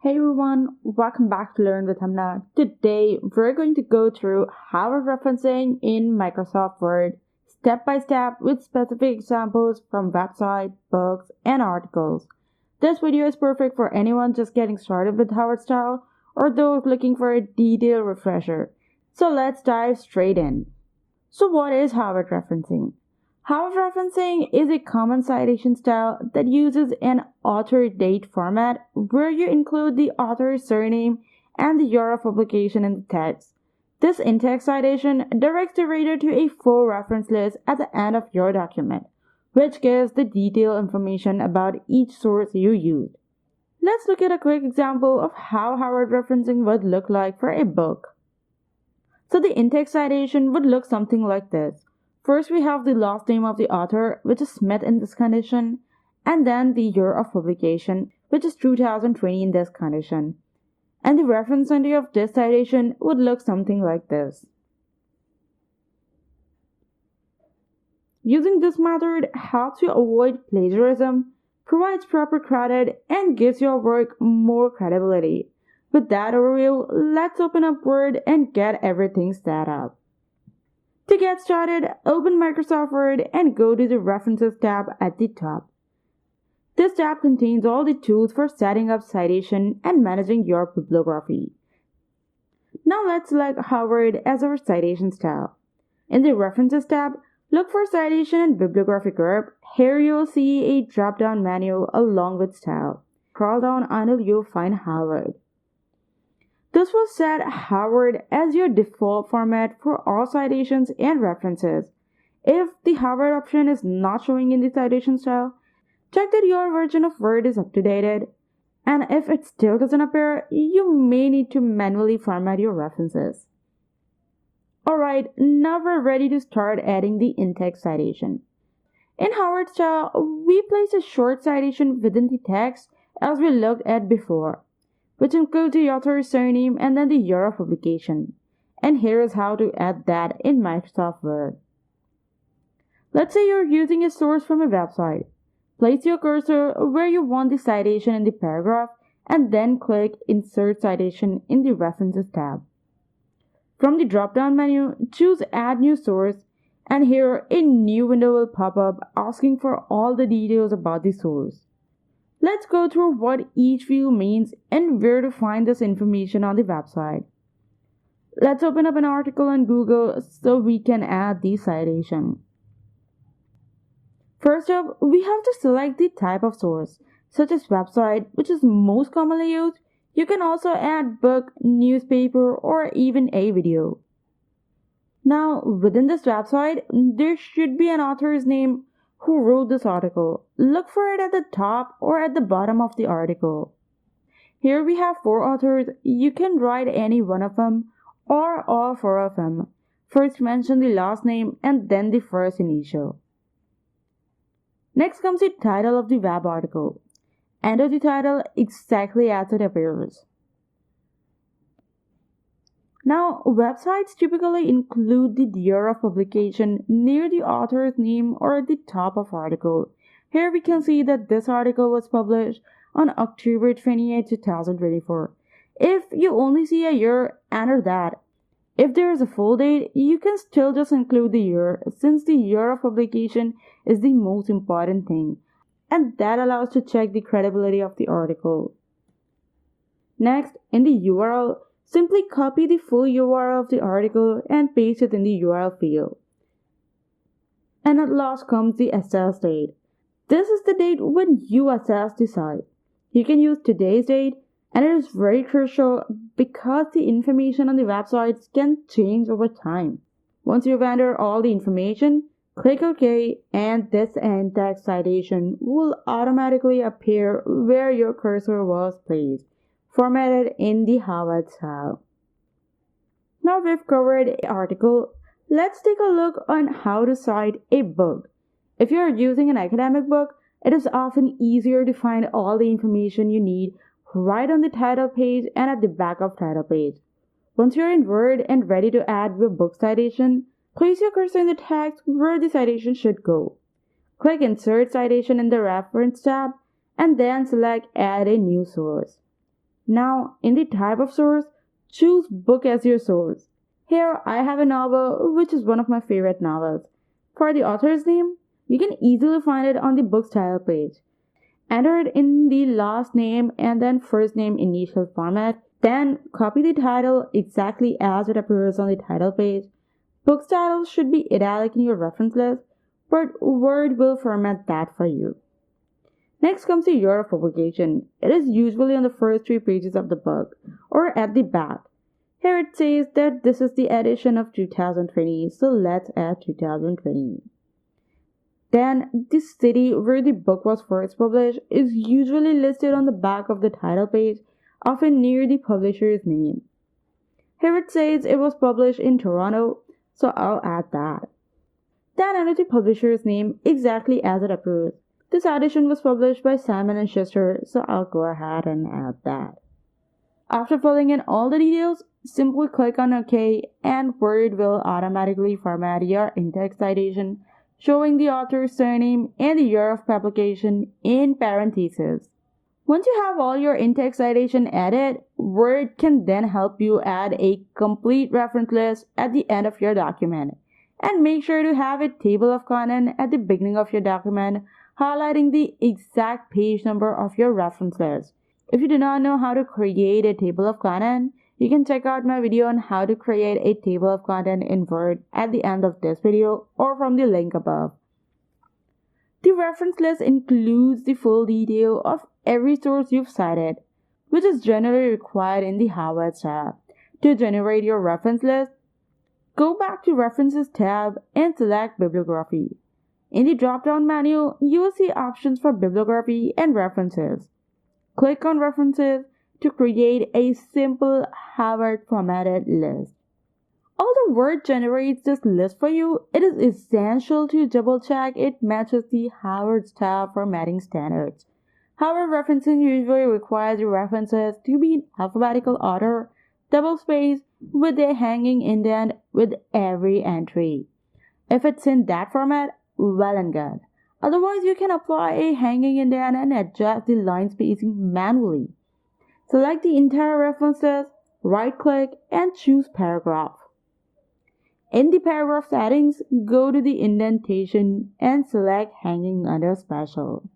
Hey everyone, welcome back to Learn with Hamna. Today we're going to go through Harvard referencing in Microsoft Word step by step with specific examples from websites, books, and articles. This video is perfect for anyone just getting started with Harvard style or those looking for a detailed refresher. So let's dive straight in. So what is Harvard referencing? Harvard referencing is a common citation style that uses an author date format where you include the author's surname and the year of publication in the text. This in-text citation directs the reader to a full reference list at the end of your document, which gives the detailed information about each source you used. Let's look at a quick example of how Harvard referencing would look like for a book. So the in-text citation would look something like this. First, we have the last name of the author, which is Smith in this condition, and then the year of publication, which is 2020 in this condition. And the reference entry of this citation would look something like this. Using this method helps you avoid plagiarism, provides proper credit, and gives your work more credibility. With that overview, let's open up Word and get everything set up. To get started, open Microsoft Word and go to the References tab at the top. This tab contains all the tools for setting up citation and managing your bibliography. Now let's select Harvard as our citation style. In the References tab, look for Citation and Bibliography group. Here you'll see a drop-down menu along with Style. Scroll down until you find Harvard. This will set Harvard as your default format for all citations and references. If the Harvard option is not showing in the citation style, check that your version of Word is up-to-date, and if it still doesn't appear, you may need to manually format your references. Alright, now we're ready to start adding the in-text citation. In Harvard style, we place a short citation within the text as we looked at before, which includes the author's surname and then the year of publication. And here is how to add that in Microsoft Word. Let's say you're using a source from a website. Place your cursor where you want the citation in the paragraph and then click Insert Citation in the References tab. From the drop-down menu, choose Add New Source, and here a new window will pop up asking for all the details about the source. Let's go through what each field means and where to find this information on the website. Let's open up an article on Google so we can add the citation. First up, we have to select the type of source, such as website, which is most commonly used. You can also add book, newspaper, or even a video. Now, within this website, there should be an author's name who wrote this article. Look for it at the top or at the bottom of the article. Here we have 4 authors. You can write any one of them or all 4 of them. First mention the last name and then the first initial. Next comes the title of the web article. Enter the title exactly as it appears. Now, websites typically include the year of publication near the author's name or at the top of article. Here we can see that this article was published on October 28, 2024. If you only see a year, enter that. If there is a full date, you can still just include the year, since the year of publication is the most important thing, and that allows to check the credibility of the article. Next, in the URL, simply copy the full URL of the article and paste it in the URL field. And at last comes the assess date. This is the date when you assess the site. You can use today's date, and it is very crucial because the information on the websites can change over time. Once you've entered all the information, click OK, and this in-text citation will automatically appear where your cursor was placed, formatted in the Harvard style. Now we've covered an article, let's take a look on how to cite a book. If you are using an academic book, it is often easier to find all the information you need right on the title page and at the back of title page. Once you're in Word and ready to add your book citation, place your cursor in the text where the citation should go. Click Insert Citation in the Reference tab and then select Add a New Source. Now, in the type of source, choose book as your source. Here I have a novel which is one of my favorite novels. For the author's name, you can easily find it on the book's title page. Enter it in the last name and then first name initial format. Then copy the title exactly as it appears on the title page. Book's title should be italic in your reference list, but Word will format that for you. Next comes the year of publication. It is usually on the first three pages of the book or at the back. Here it says that this is the edition of 2020, so let's add 2020. Then, the city where the book was first published is usually listed on the back of the title page, often near the publisher's name. Here it says it was published in Toronto, so I'll add that. Then enter the publisher's name exactly as it appears. This edition was published by Simon & Schuster, so I'll go ahead and add that. After filling in all the details, simply click on OK and Word will automatically format your in-text citation, showing the author's surname and the year of publication in parentheses. Once you have all your in-text citation added, Word can then help you add a complete reference list at the end of your document. And make sure to have a table of content at the beginning of your document, highlighting the exact page number of your reference list. If you do not know how to create a table of content, you can check out my video on how to create a table of content in Word at the end of this video or from the link above. The reference list includes the full detail of every source you've cited, which is generally required in the Harvard tab. To generate your reference list, go back to References tab and select Bibliography. In the drop-down menu, you will see options for bibliography and references. Click on References to create a simple Harvard formatted list. Although Word generates this list for you, it is essential to double-check it matches the Harvard's tab formatting standards. Harvard referencing usually requires your references to be in alphabetical order, double-spaced, with a hanging indent with every entry. If it's in that format, well and good. Otherwise, you can apply a hanging indent and adjust the line spacing manually. Select the entire reference list, right-click, and choose Paragraph. In the paragraph settings, go to the indentation and select Hanging under Special.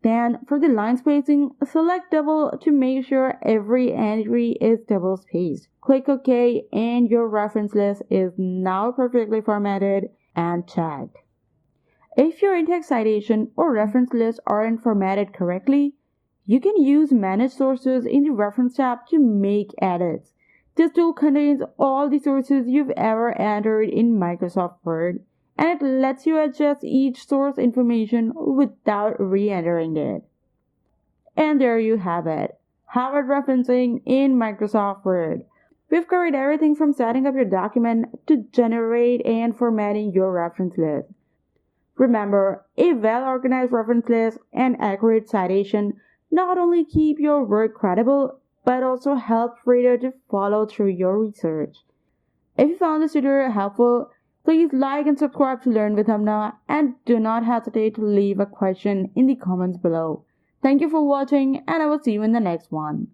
Then, for the line spacing, select double to make sure every entry is double spaced. Click OK and your reference list is now perfectly formatted and checked. If your in-text citation or reference list aren't formatted correctly, you can use Manage Sources in the Reference tab to make edits. This tool contains all the sources you've ever entered in Microsoft Word, and it lets you adjust each source information without re-entering it. And there you have it, Harvard referencing in Microsoft Word. We've covered everything from setting up your document to generate and formatting your reference list. Remember, a well-organized reference list and accurate citation not only keep your work credible, but also help readers to follow through your research. If you found this tutorial helpful, please like and subscribe to Learn with Hamna, and do not hesitate to leave a question in the comments below. Thank you for watching, and I will see you in the next one.